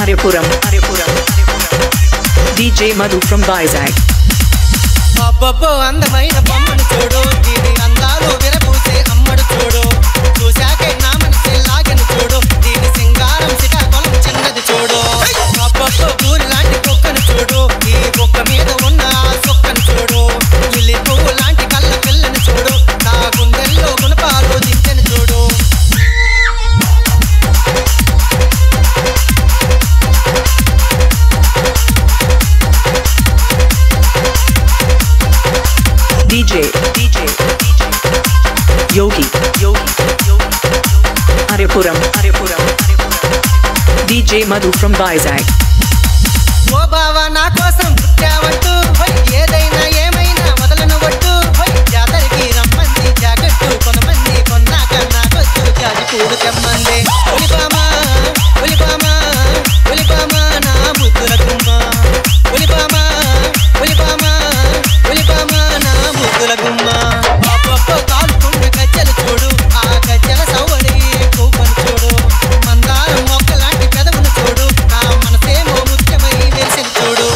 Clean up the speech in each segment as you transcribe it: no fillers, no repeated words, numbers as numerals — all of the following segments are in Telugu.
Aripuram. DJ Madhu from Vizag. అబ్బబ్బో అందమైన బొమ్మను చూడు, దీని అందాలు విరబూసే అమ్మడు చూడు, చూశాకే నా మనసే లాగను చూడు, దీని సింగారం శ్రీకాకుళం చిన్నది చూడు. అబ్బబ్బో పూరి లాంటి కుక్కను చూడు, ఈ కుక్క మీద ఉన్న ఆ సుక్కను చూడు, లిల్లీ పువ్వు లాంటి కళ్ళ పిల్లను చూడు, నా గుండెల్లో గుణపాలు దించెను చూడు. DJ Yogi Aripuram. DJ Madhu from Vizag. ఓ బావా నా కోసం పుట్టావంటూ, ఏదైనా ఏమైనా వదలను వట్టు, జాతరకి రమ్మంది జాకెట్టు కొనమంది, కొన్నాక నాకొద్దు జాజి పూలు తెమ్మంది. ఒలిపామా నా ముద్దుల గుమ్మ, ఒలిపామా నా ముద్దుల గుమ్మ. అబ్బబ్బో కాలుకుండే గజ్జలు చూడు, ఆ గజ్జల సవ్వడి కొవ్వను చూడు, మందారం మొక్కలాంటి పెదవును చూడు, నా మనసేమో ముఖ్యమై వెలిసిన చూడు.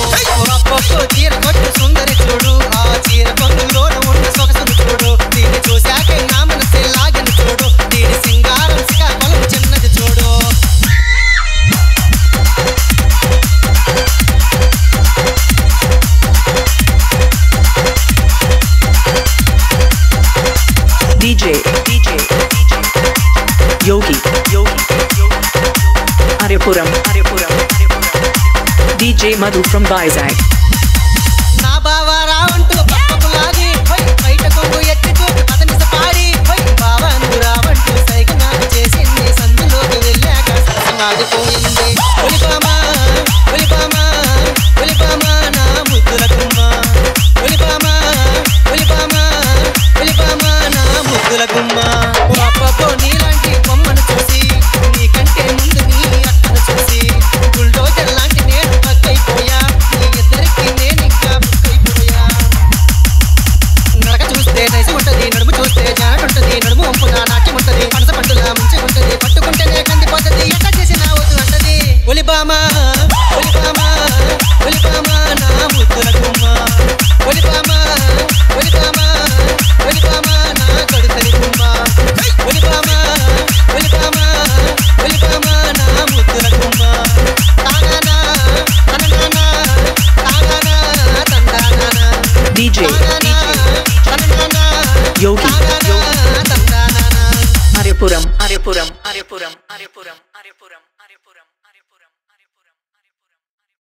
అబ్బబ్బో చీర కొట్టు సుందరి చూడు, ఆ చీర కొంగులోన ఉన్న సొగసును చూడు, దీన్ని చూశాకే నా మనసే లాగను చూడు, దీని సింగారం శ్రీకాకుళం చిన్నది చూడు. DJ Yogi Aripuram. DJ Madhu from Vizag. నా బావా రావంటూ పక్కకు లాగి, బయట కొంగు ఎత్తి చూపి పదనిస పాడి, బావా నువ్వు రావంటూ సైగ నాకు చేసింది, సందులోకి వెళ్ళాక సరసమాగిపోయింది. ఒలిపామా నా ముద్దుల గుమ్మ, ఒలిపామా నా ముద్దుల గుమ్మ. అబ్బబ్బో నీలాంటి బొమ్మను చూసి, నీకంటే ముందు నీ అక్కను చూసి, బుల్డోజర్ లాంటి నేను పక్కైపోయా, నీ ఇద్దరికి నేనింకా బుక్కైపోయా. నడక చూస్తే నైసి ఉంటది, నడుము చూస్తే జాడుంటది, నడుము వంపున నాట్యం ఉంటది, పనస పండుల ముంచి ఉంటది, పట్టుకుంటేనే కందిపోతది, ఎట్లా చేసినా వద్దు అంటది. ఒలిపామా నా ముద్దుల గుమ్మ, ఒలిపామా నా కడుతలి గుమ్మ, ఒలిపామా నా ముద్దుల గుమ్మ. తానానా తందానా DJ Yogi తందానా. Aripuram.